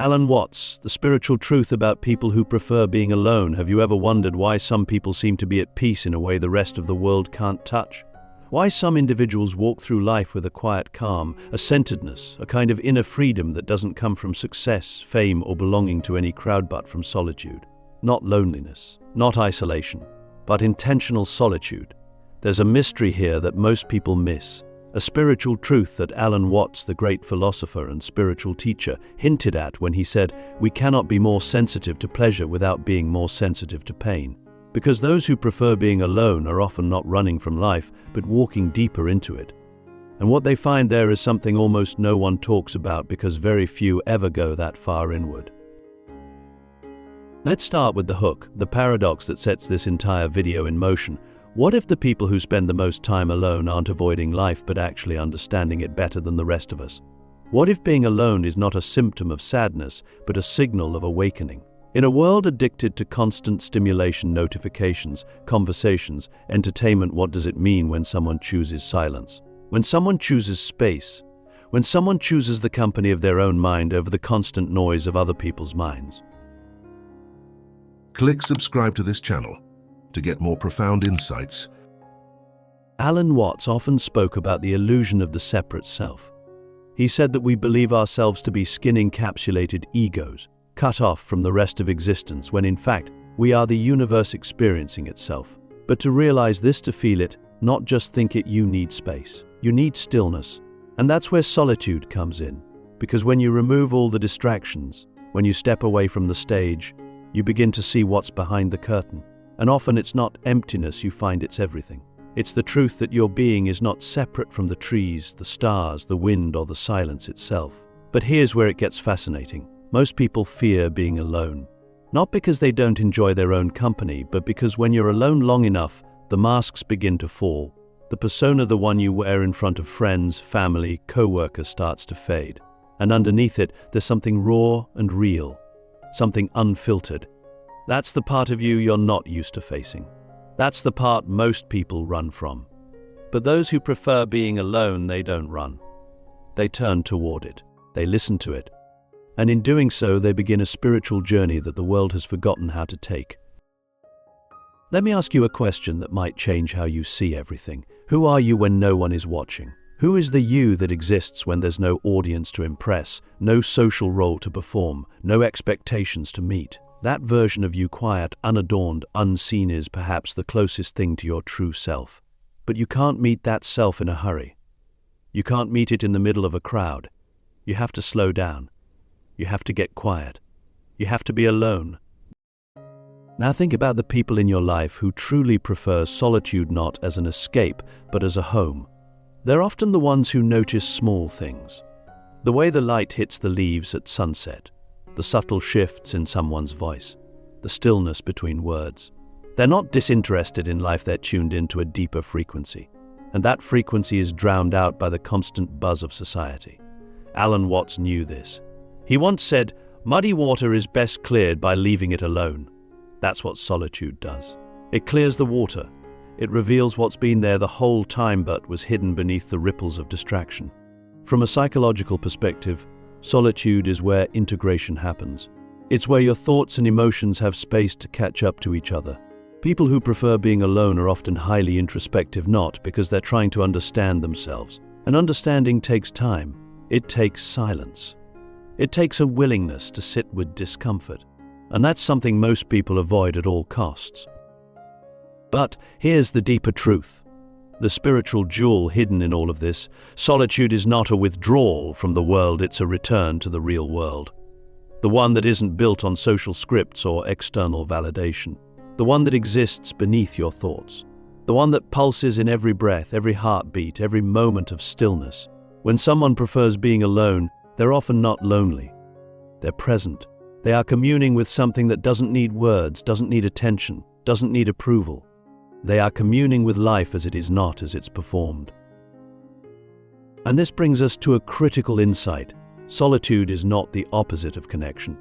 Alan Watts, The Spiritual Truth About People Who Prefer Being Alone. Have you ever wondered why some people seem to be at peace in a way the rest of the world can't touch? Why some individuals walk through life with a quiet calm, a centeredness, a kind of inner freedom that doesn't come from success, fame, or belonging to any crowd but from solitude? Not loneliness, not isolation, but intentional solitude. There's a mystery here that most people miss. A spiritual truth that Alan Watts, the great philosopher and spiritual teacher, hinted at when he said, "We cannot be more sensitive to pleasure without being more sensitive to pain." Because those who prefer being alone are often not running from life, but walking deeper into it. And what they find there is something almost no one talks about because very few ever go that far inward. Let's start with the hook, the paradox that sets this entire video in motion. What if the people who spend the most time alone aren't avoiding life but actually understanding it better than the rest of us? What if being alone is not a symptom of sadness, but a signal of awakening? In a world addicted to constant stimulation, notifications, conversations, entertainment, what does it mean when someone chooses silence? When someone chooses space? When someone chooses the company of their own mind over the constant noise of other people's minds? Click subscribe to this channel to get more profound insights. Alan Watts often spoke about the illusion of the separate self. He said that we believe ourselves to be skin-encapsulated egos, cut off from the rest of existence, when in fact we are the universe experiencing itself. But to realize this, to feel it, not just think it, you need space. You need stillness. And that's where solitude comes in. Because when you remove all the distractions, when you step away from the stage, you begin to see what's behind the curtain. And often it's not emptiness you find, it's everything. It's the truth that your being is not separate from the trees, the stars, the wind, or the silence itself. But here's where it gets fascinating. Most people fear being alone. Not because they don't enjoy their own company, but because when you're alone long enough, the masks begin to fall. The persona, the one you wear in front of friends, family, co-workers, starts to fade. And underneath it, there's something raw and real, something unfiltered. That's the part of you you're not used to facing. That's the part most people run from. But those who prefer being alone, they don't run. They turn toward it. They listen to it. And in doing so, they begin a spiritual journey that the world has forgotten how to take. Let me ask you a question that might change how you see everything. Who are you when no one is watching? Who is the you that exists when there's no audience to impress, no social role to perform, no expectations to meet? That version of you, quiet, unadorned, unseen, is perhaps the closest thing to your true self. But you can't meet that self in a hurry. You can't meet it in the middle of a crowd. You have to slow down. You have to get quiet. You have to be alone. Now think about the people in your life who truly prefer solitude, not as an escape, but as a home. They're often the ones who notice small things. The way the light hits the leaves at sunset, the subtle shifts in someone's voice, the stillness between words. They're not disinterested in life, they're tuned into a deeper frequency. And that frequency is drowned out by the constant buzz of society. Alan Watts knew this. He once said, "Muddy water is best cleared by leaving it alone." That's what solitude does. It clears the water. It reveals what's been there the whole time but was hidden beneath the ripples of distraction. From a psychological perspective, solitude is where integration happens. It's where your thoughts and emotions have space to catch up to each other. People who prefer being alone are often highly introspective, not because they're trying to understand themselves. And understanding takes time. It takes silence. It takes a willingness to sit with discomfort. And that's something most people avoid at all costs. But here's the deeper truth. The spiritual jewel hidden in all of this. Solitude is not a withdrawal from the world, it's a return to the real world. The one that isn't built on social scripts or external validation. The one that exists beneath your thoughts. The one that pulses in every breath, every heartbeat, every moment of stillness. When someone prefers being alone, they're often not lonely. They're present. They are communing with something that doesn't need words, doesn't need attention, doesn't need approval. They are communing with life as it is, not as it's performed. And this brings us to a critical insight. Solitude is not the opposite of connection.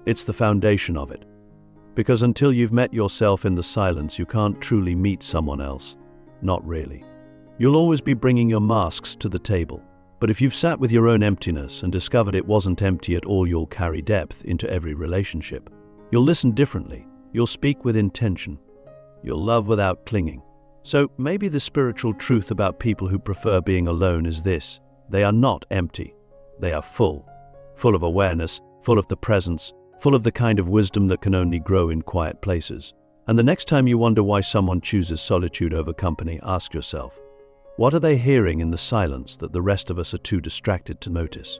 It's the foundation of it. Because until you've met yourself in the silence, you can't truly meet someone else. Not really. You'll always be bringing your masks to the table. But if you've sat with your own emptiness and discovered it wasn't empty at all, you'll carry depth into every relationship. You'll listen differently. You'll speak with intention. You'll love without clinging. So maybe the spiritual truth about people who prefer being alone is this: they are not empty. They are full of awareness, full of the presence, full of the kind of wisdom that can only grow in quiet places. And the next time you wonder why someone chooses solitude over company, ask yourself, what are they hearing in the silence that the rest of us are too distracted to notice?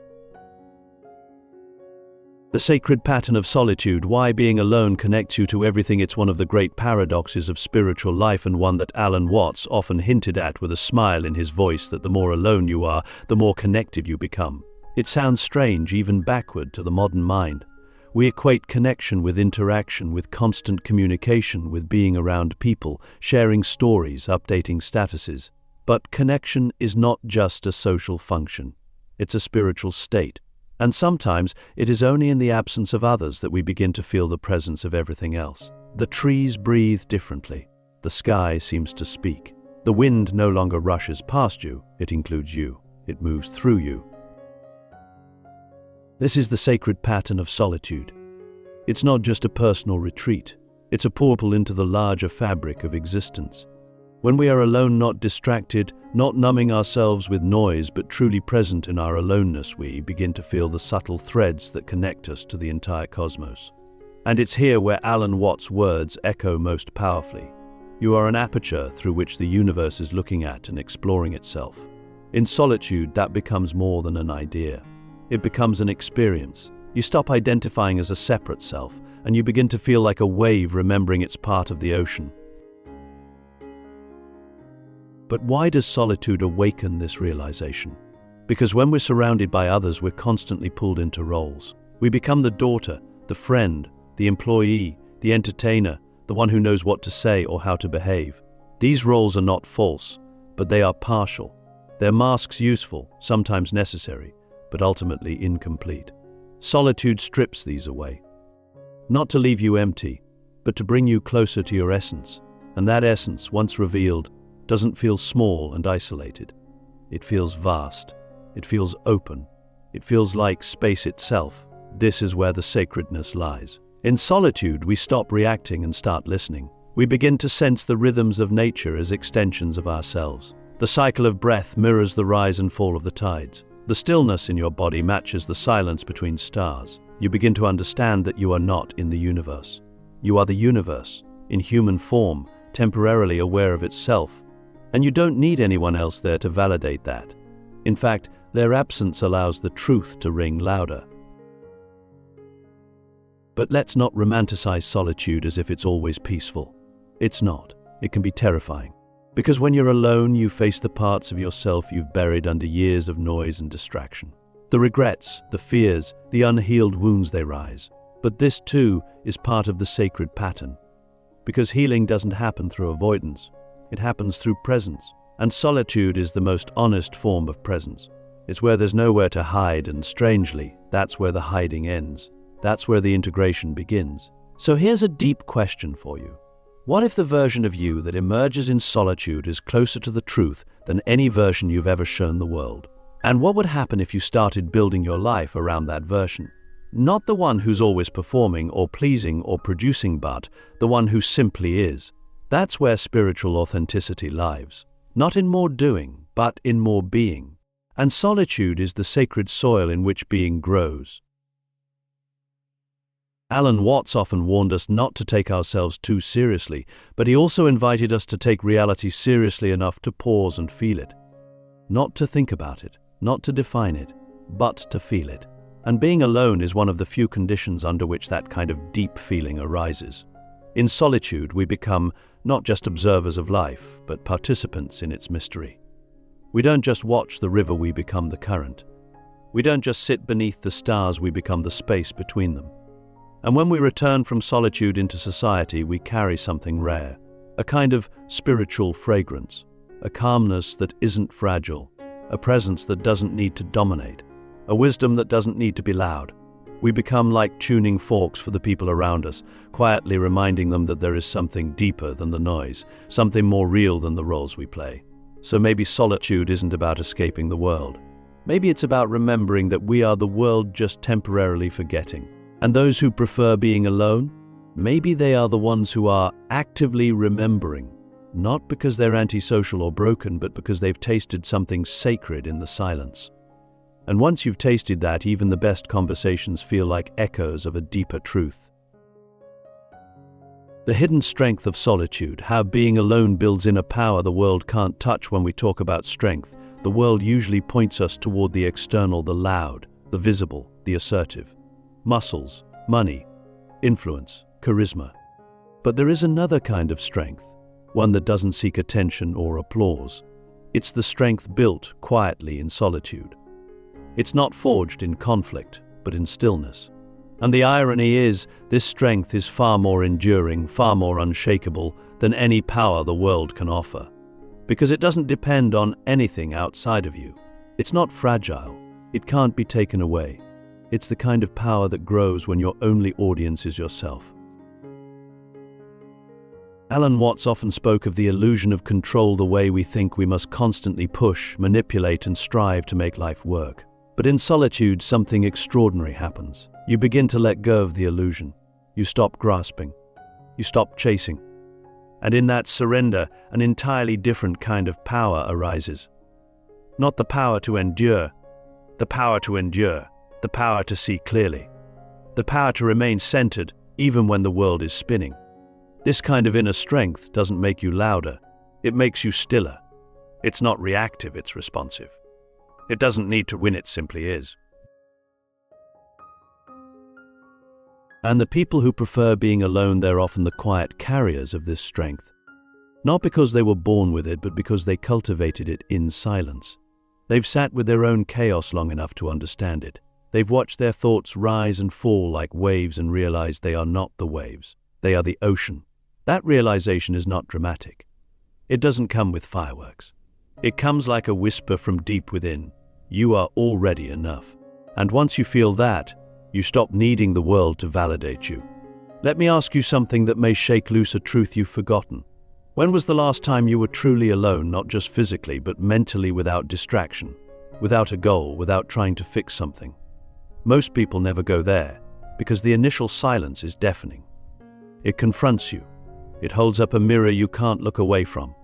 The sacred pattern of solitude, why being alone connects you to everything. It's one of the great paradoxes of spiritual life, and one that Alan Watts often hinted at with a smile in his voice, that the more alone you are, the more connected you become. It sounds strange, even backward to the modern mind. We equate connection with interaction, with constant communication, with being around people, sharing stories, updating statuses. But connection is not just a social function. It's a spiritual state. And sometimes it is only in the absence of others that we begin to feel the presence of everything else. The trees breathe differently. The sky seems to speak. The wind no longer rushes past you. It includes you. It moves through you. This is the sacred pattern of solitude. It's not just a personal retreat. It's a portal into the larger fabric of existence. When we are alone, not distracted, not numbing ourselves with noise, but truly present in our aloneness, we begin to feel the subtle threads that connect us to the entire cosmos. And it's here where Alan Watts' words echo most powerfully. You are an aperture through which the universe is looking at and exploring itself. In solitude, that becomes more than an idea. It becomes an experience. You stop identifying as a separate self, and you begin to feel like a wave remembering it's part of the ocean. But why does solitude awaken this realization? Because when we're surrounded by others, we're constantly pulled into roles. We become the daughter, the friend, the employee, the entertainer, the one who knows what to say or how to behave. These roles are not false, but they are partial. They're masks, useful, sometimes necessary, but ultimately incomplete. Solitude strips these away. Not to leave you empty, but to bring you closer to your essence. And that essence, once revealed, doesn't feel small and isolated. It feels vast. It feels open. It feels like space itself. This is where the sacredness lies. In solitude, we stop reacting and start listening. We begin to sense the rhythms of nature as extensions of ourselves. The cycle of breath mirrors the rise and fall of the tides. The stillness in your body matches the silence between stars. You begin to understand that you are not in the universe. You are the universe, in human form, temporarily aware of itself. And you don't need anyone else there to validate that. In fact, their absence allows the truth to ring louder. But let's not romanticize solitude as if it's always peaceful. It's not. It can be terrifying. Because when you're alone, you face the parts of yourself you've buried under years of noise and distraction. The regrets, the fears, the unhealed wounds, they rise. But this too is part of the sacred pattern. Because healing doesn't happen through avoidance. It happens through presence. And solitude is the most honest form of presence. It's where there's nowhere to hide, and strangely, that's where the hiding ends. That's where the integration begins. So here's a deep question for you. What if the version of you that emerges in solitude is closer to the truth than any version you've ever shown the world? And what would happen if you started building your life around that version? Not the one who's always performing or pleasing or producing, but the one who simply is. That's where spiritual authenticity lives. Not in more doing, but in more being. And solitude is the sacred soil in which being grows. Alan Watts often warned us not to take ourselves too seriously, but he also invited us to take reality seriously enough to pause and feel it. Not to think about it, not to define it, but to feel it. And being alone is one of the few conditions under which that kind of deep feeling arises. In solitude, we become not just observers of life, but participants in its mystery. We don't just watch the river, we become the current. We don't just sit beneath the stars, we become the space between them. And when we return from solitude into society, we carry something rare, a kind of spiritual fragrance, a calmness that isn't fragile, a presence that doesn't need to dominate, a wisdom that doesn't need to be loud. We become like tuning forks for the people around us, quietly reminding them that there is something deeper than the noise, something more real than the roles we play. So maybe solitude isn't about escaping the world. Maybe it's about remembering that we are the world just temporarily forgetting. And those who prefer being alone, maybe they are the ones who are actively remembering, not because they're antisocial or broken, but because they've tasted something sacred in the silence. And once you've tasted that, even the best conversations feel like echoes of a deeper truth. The hidden strength of solitude, how being alone builds inner power the world can't touch. When we talk about strength, the world usually points us toward the external, the loud, the visible, the assertive. Muscles, money, influence, charisma. But there is another kind of strength, one that doesn't seek attention or applause. It's the strength built quietly in solitude. It's not forged in conflict, but in stillness. And the irony is, this strength is far more enduring, far more unshakable than any power the world can offer. Because it doesn't depend on anything outside of you. It's not fragile. It can't be taken away. It's the kind of power that grows when your only audience is yourself. Alan Watts often spoke of the illusion of control, the way we think we must constantly push, manipulate, and strive to make life work. But in solitude, something extraordinary happens. You begin to let go of the illusion. You stop grasping. You stop chasing. And in that surrender, an entirely different kind of power arises. Not the power to endure, the power to endure, the power to see clearly, the power to remain centered even when the world is spinning. This kind of inner strength doesn't make you louder, it makes you stiller. It's not reactive, it's responsive. It doesn't need to win, it simply is. And the people who prefer being alone, they're often the quiet carriers of this strength. Not because they were born with it, but because they cultivated it in silence. They've sat with their own chaos long enough to understand it. They've watched their thoughts rise and fall like waves and realized they are not the waves. They are the ocean. That realization is not dramatic. It doesn't come with fireworks. It comes like a whisper from deep within. You are already enough. And once you feel that, you stop needing the world to validate you. Let me ask you something that may shake loose a truth you've forgotten. When was the last time you were truly alone, not just physically, but mentally, without distraction, without a goal, without trying to fix something? Most people never go there, because the initial silence is deafening. It confronts you. It holds up a mirror you can't look away from.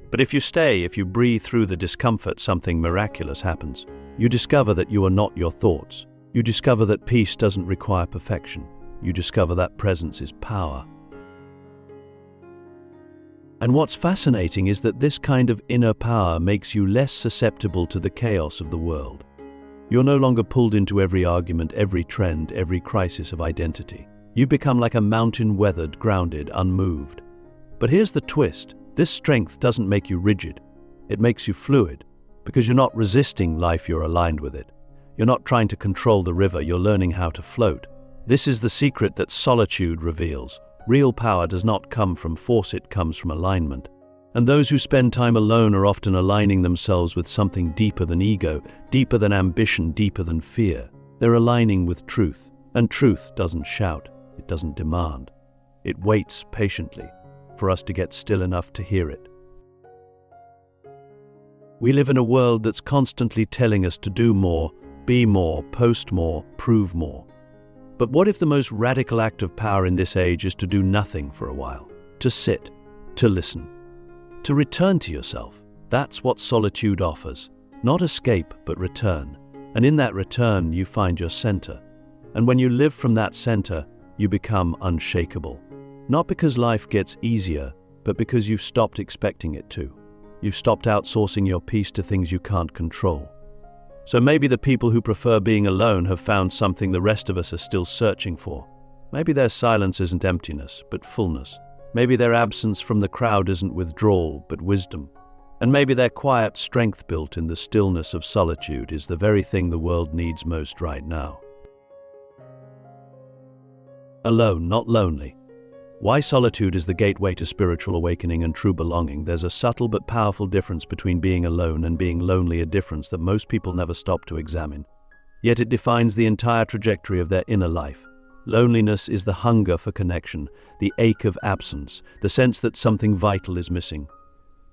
But if you stay, if you breathe through the discomfort, something miraculous happens. You discover that you are not your thoughts. You discover that peace doesn't require perfection. You discover that presence is power. And what's fascinating is that this kind of inner power makes you less susceptible to the chaos of the world. You're no longer pulled into every argument, every trend, every crisis of identity. You become like a mountain, weathered, grounded, unmoved. But here's the twist. This strength doesn't make you rigid. It makes you fluid, because you're not resisting life, you're aligned with it. You're not trying to control the river, you're learning how to float. This is the secret that solitude reveals. Real power does not come from force, it comes from alignment. And those who spend time alone are often aligning themselves with something deeper than ego, deeper than ambition, deeper than fear. They're aligning with truth. And truth doesn't shout, it doesn't demand. It waits patiently for us to get still enough to hear it. We live in a world that's constantly telling us to do more, be more, post more, prove more. But what if the most radical act of power in this age is to do nothing for a while? To sit, to listen, to return to yourself. That's what solitude offers. Not escape, but return. And in that return, you find your center. And when you live from that center, you become unshakable. Not because life gets easier, but because you've stopped expecting it to. You've stopped outsourcing your peace to things you can't control. So maybe the people who prefer being alone have found something the rest of us are still searching for. Maybe their silence isn't emptiness, but fullness. Maybe their absence from the crowd isn't withdrawal, but wisdom. And maybe their quiet strength built in the stillness of solitude is the very thing the world needs most right now. Alone, not lonely. Why solitude is the gateway to spiritual awakening and true belonging. There's a subtle but powerful difference between being alone and being lonely, a difference that most people never stop to examine. Yet it defines the entire trajectory of their inner life. Loneliness is the hunger for connection, the ache of absence, the sense that something vital is missing.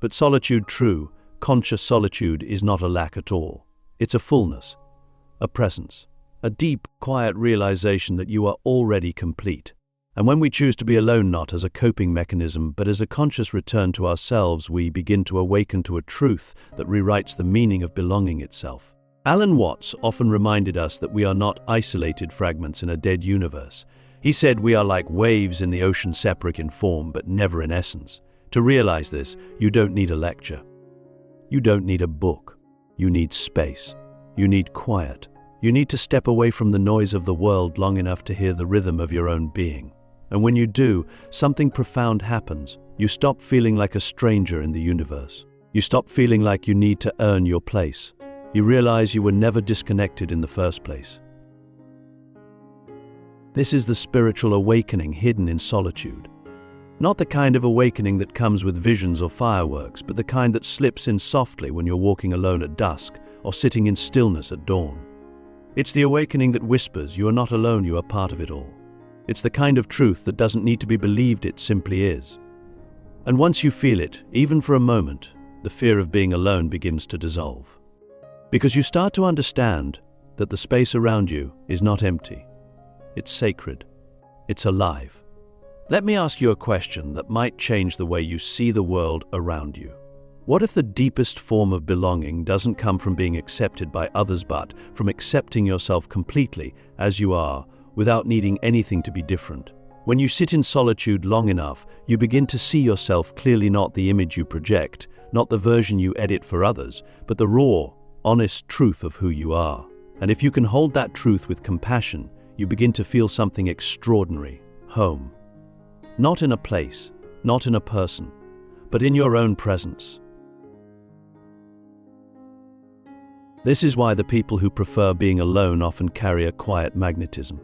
But solitude, true, conscious solitude, is not a lack at all. It's a fullness, a presence, a deep, quiet realization that you are already complete. And when we choose to be alone not as a coping mechanism but as a conscious return to ourselves, we begin to awaken to a truth that rewrites the meaning of belonging itself. Alan Watts often reminded us that we are not isolated fragments in a dead universe. He said we are like waves in the ocean, separate in form but never in essence. To realize this, you don't need a lecture. You don't need a book. You need space. You need quiet. You need to step away from the noise of the world long enough to hear the rhythm of your own being. And when you do, something profound happens. You stop feeling like a stranger in the universe. You stop feeling like you need to earn your place. You realize you were never disconnected in the first place. This is the spiritual awakening hidden in solitude. Not the kind of awakening that comes with visions or fireworks, but the kind that slips in softly when you're walking alone at dusk or sitting in stillness at dawn. It's the awakening that whispers, you are not alone, you are part of it all. It's the kind of truth that doesn't need to be believed, it simply is. And once you feel it, even for a moment, the fear of being alone begins to dissolve. Because you start to understand that the space around you is not empty. It's sacred. It's alive. Let me ask you a question that might change the way you see the world around you. What if the deepest form of belonging doesn't come from being accepted by others, but from accepting yourself completely as you are, without needing anything to be different? When you sit in solitude long enough, you begin to see yourself clearly, not the image you project, not the version you edit for others, but the raw, honest truth of who you are. And if you can hold that truth with compassion, you begin to feel something extraordinary: home. Not in a place, not in a person, but in your own presence. This is why the people who prefer being alone often carry a quiet magnetism.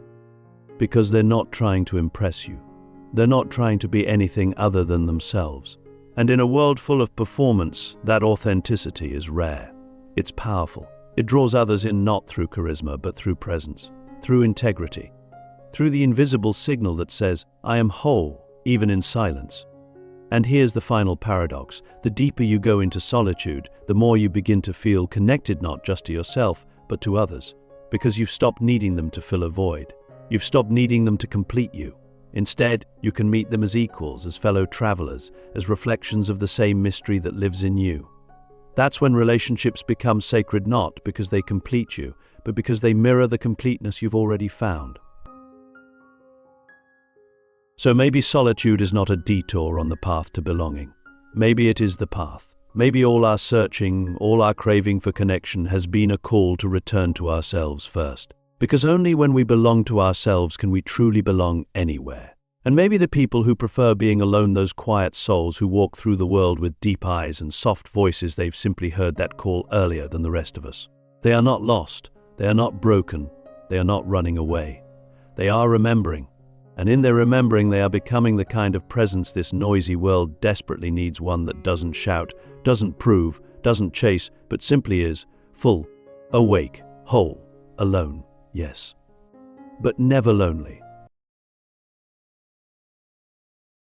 Because they're not trying to impress you. They're not trying to be anything other than themselves. And in a world full of performance, that authenticity is rare. It's powerful. It draws others in not through charisma, but through presence, through integrity, through the invisible signal that says, I am whole, even in silence. And here's the final paradox. The deeper you go into solitude, the more you begin to feel connected not just to yourself, but to others. Because you've stopped needing them to fill a void. You've stopped needing them to complete you. Instead, you can meet them as equals, as fellow travelers, as reflections of the same mystery that lives in you. That's when relationships become sacred, not because they complete you, but because they mirror the completeness you've already found. So maybe solitude is not a detour on the path to belonging. Maybe it is the path. Maybe all our searching, all our craving for connection has been a call to return to ourselves first. Because only when we belong to ourselves can we truly belong anywhere. And maybe the people who prefer being alone, those quiet souls who walk through the world with deep eyes and soft voices, they've simply heard that call earlier than the rest of us. They are not lost. They are not broken. They are not running away. They are remembering. And in their remembering, they are becoming the kind of presence this noisy world desperately needs, one that doesn't shout, doesn't prove, doesn't chase, but simply is full, awake, whole, alone, yes. But never lonely.